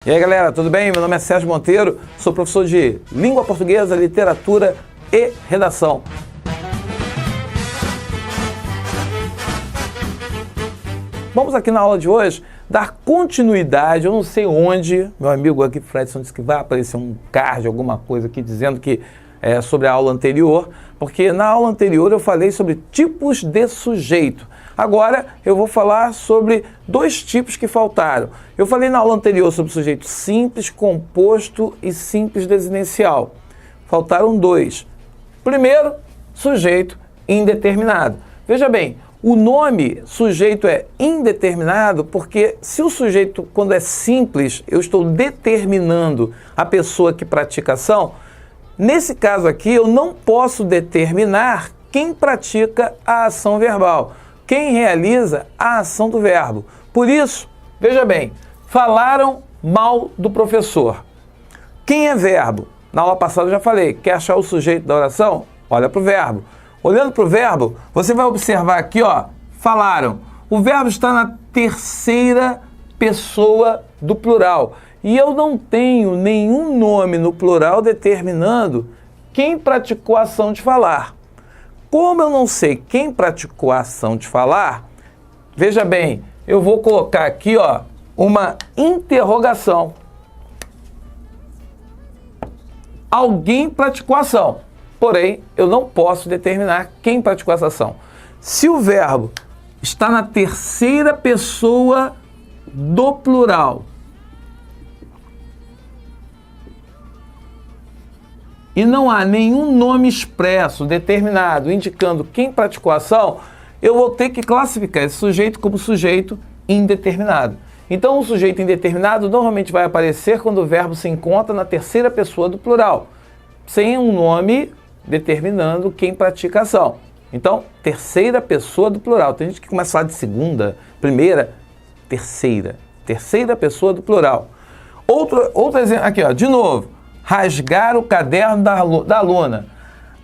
E aí galera, tudo bem? Meu nome é Sérgio Monteiro, sou professor de Língua Portuguesa, Literatura e Redação. Vamos aqui na aula de hoje dar continuidade, eu não sei onde, meu amigo aqui Fredson disse que vai aparecer um card, alguma coisa aqui dizendo que é sobre a aula anterior, porque na aula anterior eu falei sobre tipos de sujeito. Agora eu vou falar sobre dois tipos que faltaram. Eu falei na aula anterior sobre sujeito simples, composto e simples desinencial. Faltaram dois. Primeiro, sujeito indeterminado. Veja bem, o nome sujeito é indeterminado porque se o sujeito, quando é simples, eu estou determinando a pessoa que pratica a ação, nesse caso aqui eu não posso determinar quem pratica a ação verbal, quem realiza a ação do verbo. Por isso, veja bem, falaram mal do professor. Quem é verbo? Na aula passada eu já falei, quer achar o sujeito da oração? Olha para o verbo. Olhando para o verbo, você vai observar aqui, ó, falaram. O verbo está na terceira pessoa do plural. E eu não tenho nenhum nome no plural determinando quem praticou a ação de falar. Como eu não sei quem praticou a ação de falar, veja bem, eu vou colocar aqui, ó, uma interrogação. Alguém praticou a ação, porém, eu não posso determinar quem praticou essa ação. Se o verbo está na terceira pessoa do plural e não há nenhum nome expresso, determinado, indicando quem praticou a ação, eu vou ter que classificar esse sujeito como sujeito indeterminado. Então, o sujeito indeterminado normalmente vai aparecer quando o verbo se encontra na terceira pessoa do plural, sem um nome determinando quem pratica a ação. Então, terceira pessoa do plural. Tem gente que começa a falar de segunda, primeira, terceira. Terceira pessoa do plural. Outro exemplo, aqui, ó, de novo. Rasgar o caderno da aluna.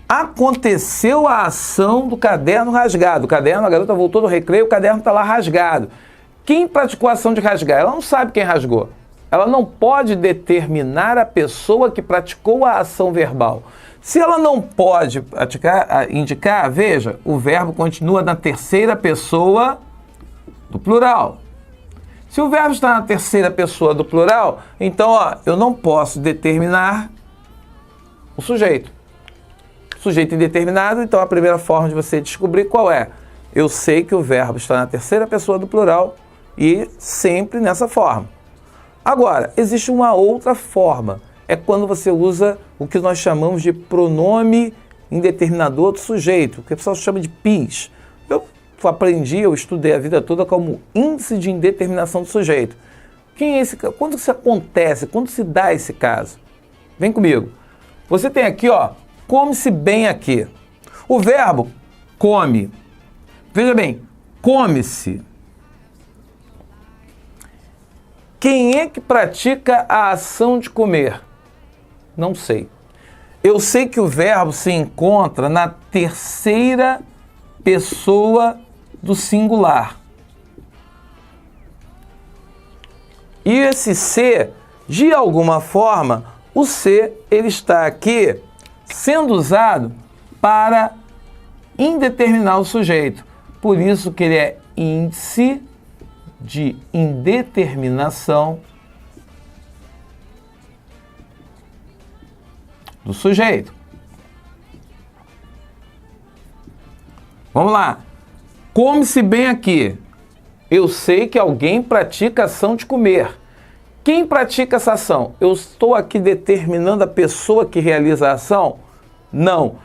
Aconteceu a ação do caderno rasgado. O caderno, a garota voltou do recreio, o caderno está lá rasgado. Quem praticou a ação de rasgar? Ela não sabe quem rasgou. Ela não pode determinar a pessoa que praticou a ação verbal. Se ela não pode indicar, veja, o verbo continua na terceira pessoa do plural. Se o verbo está na terceira pessoa do plural, então, ó, eu não posso determinar o sujeito. Sujeito indeterminado, então a primeira forma de você descobrir qual é? Eu sei que o verbo está na terceira pessoa do plural e sempre nessa forma. Agora, existe uma outra forma. É quando você usa o que nós chamamos de pronome indeterminador do sujeito, que o pessoal chama de PIS. Eu estudei a vida toda como índice de indeterminação do sujeito. Quem é esse? Quando isso acontece? Quando se dá esse caso? Vem comigo. Você tem aqui, ó, come-se bem aqui. O verbo come. Veja bem, come-se. Quem é que pratica a ação de comer? Não sei. Eu sei que o verbo se encontra na terceira pessoa do singular. E esse ser, de alguma forma, o ser, ele está aqui sendo usado para indeterminar o sujeito. Por isso que ele é índice de indeterminação do sujeito. Vamos lá. Come-se bem aqui. Eu sei que alguém pratica a ação de comer. Quem pratica essa ação? Eu estou aqui determinando a pessoa que realiza a ação? Não.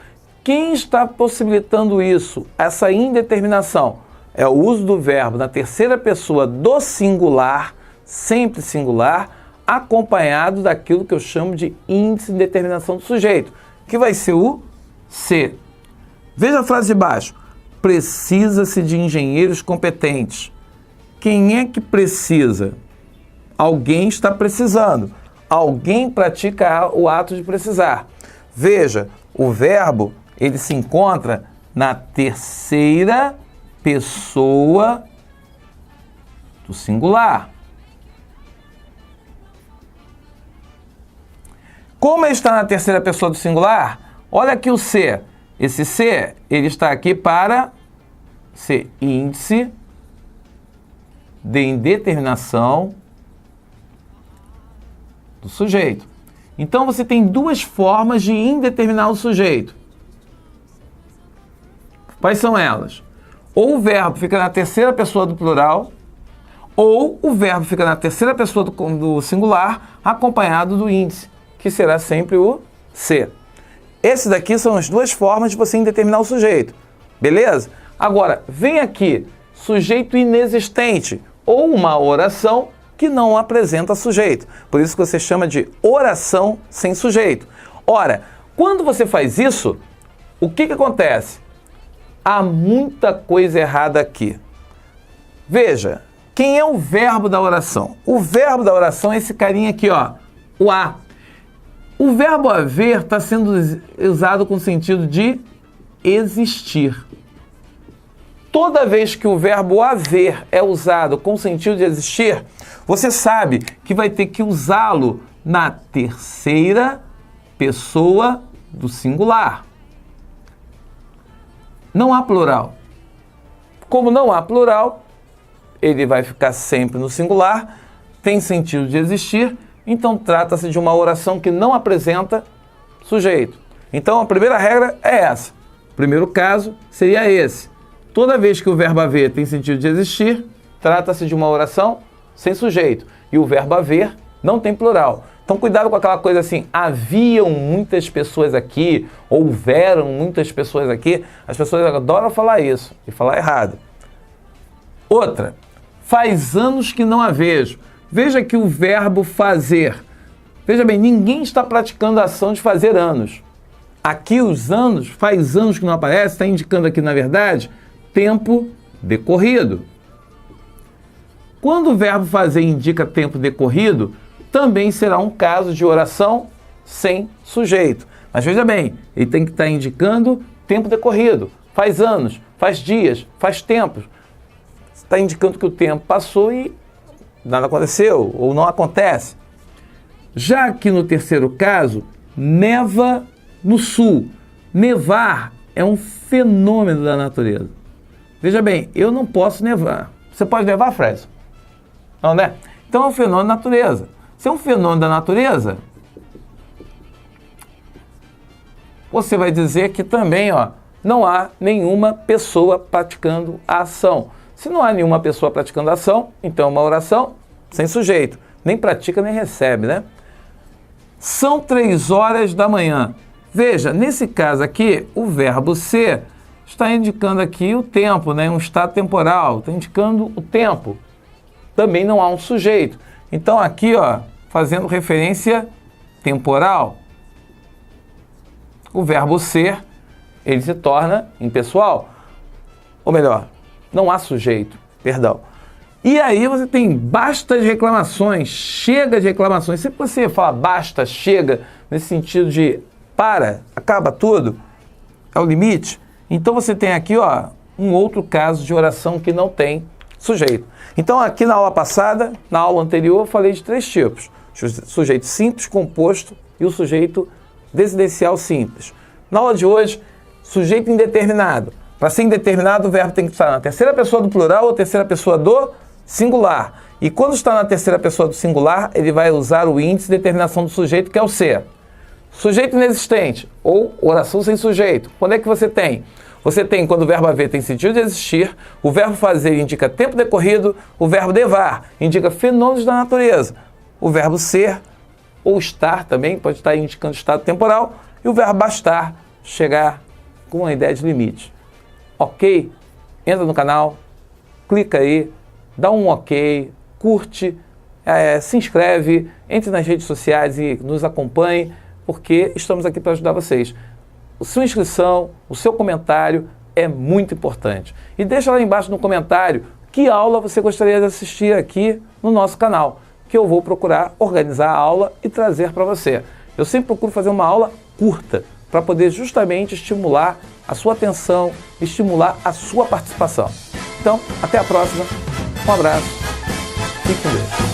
Quem está possibilitando isso, essa indeterminação? É o uso do verbo na terceira pessoa do singular, sempre singular, acompanhado daquilo que eu chamo de índice de determinação do sujeito, que vai ser o ser. Veja a frase de baixo. Precisa-se de engenheiros competentes. Quem é que precisa? Alguém está precisando. Alguém pratica o ato de precisar. Veja, o verbo, ele se encontra na terceira pessoa do singular. Como ele está na terceira pessoa do singular, olha aqui o ser. Esse ser, ele está aqui para ser índice de indeterminação do sujeito. Então, você tem duas formas de indeterminar o sujeito. Quais são elas? Ou o verbo fica na terceira pessoa do plural, ou o verbo fica na terceira pessoa do singular, acompanhado do índice, que será sempre o ser. Essas daqui são as duas formas de você indeterminar o sujeito. Beleza? Agora, vem aqui, sujeito inexistente, ou uma oração que não apresenta sujeito. Por isso que você chama de oração sem sujeito. Ora, quando você faz isso, o que acontece? Há muita coisa errada aqui. Veja, quem é o verbo da oração? O verbo da oração é esse carinha aqui, ó, o a. O verbo haver está sendo usado com o sentido de existir. Toda vez que o verbo haver é usado com o sentido de existir, você sabe que vai ter que usá-lo na terceira pessoa do singular. Não há plural. Como não há plural, ele vai ficar sempre no singular, tem sentido de existir, então trata-se de uma oração que não apresenta sujeito. Então a primeira regra é essa. O primeiro caso seria esse. Toda vez que o verbo haver tem sentido de existir, trata-se de uma oração sem sujeito. E o verbo haver não tem plural. Então cuidado com aquela coisa assim, haviam muitas pessoas aqui, houveram muitas pessoas aqui. As pessoas adoram falar isso e falar errado. Outra, faz anos que não a vejo. Veja que o verbo fazer. Veja bem, ninguém está praticando a ação de fazer anos. Aqui os anos, faz anos que não aparece, está indicando aqui, na verdade, tempo decorrido. Quando o verbo fazer indica tempo decorrido, também será um caso de oração sem sujeito. Mas veja bem, ele tem que estar indicando tempo decorrido. Faz anos, faz dias, faz tempos. Está indicando que o tempo passou e nada aconteceu, ou não acontece. Já aqui no terceiro caso, neva no sul. Nevar é um fenômeno da natureza. Veja bem, eu não posso nevar. Você pode nevar, Fred? Não, né? Então é um fenômeno da natureza. Se é um fenômeno da natureza, você vai dizer que também, ó, não há nenhuma pessoa praticando a ação. Se não há nenhuma pessoa praticando a ação, então é uma oração sem sujeito. Nem pratica, nem recebe, né? São 3 horas da manhã. Veja, nesse caso aqui, o verbo ser está indicando aqui o tempo, né? Um estado temporal, está indicando o tempo. Também não há um sujeito. Então aqui, ó, fazendo referência temporal, o verbo ser, ele se torna impessoal. Ou melhor, não há sujeito, perdão. E aí você tem basta de reclamações, chega de reclamações. Se você fala basta, chega, nesse sentido de para, acaba tudo, é o limite, então você tem aqui, ó, um outro caso de oração que não tem sujeito. Então aqui na aula passada, na aula anterior, eu falei de 3 tipos. Sujeito simples, composto e o sujeito desidencial simples. Na aula de hoje, sujeito indeterminado. Para ser indeterminado, o verbo tem que estar na terceira pessoa do plural ou terceira pessoa do singular. E quando está na terceira pessoa do singular, ele vai usar o índice de determinação do sujeito, que é o ser. Sujeito inexistente ou oração sem sujeito. Quando é que você tem? Você tem quando o verbo haver tem sentido de existir, o verbo fazer indica tempo decorrido, o verbo levar indica fenômenos da natureza, o verbo ser ou estar também pode estar indicando estado temporal e o verbo bastar, chegar com uma ideia de limite. Ok? Entra no canal, clica aí, dá um ok, curte, se inscreve, entre nas redes sociais e nos acompanhe, porque estamos aqui para ajudar vocês. A sua inscrição, o seu comentário é muito importante. E deixa lá embaixo no comentário que aula você gostaria de assistir aqui no nosso canal, que eu vou procurar organizar a aula e trazer para você. Eu sempre procuro fazer uma aula curta, para poder justamente estimular a sua atenção, estimular a sua participação. Então, até a próxima. Um abraço. Fique com Deus.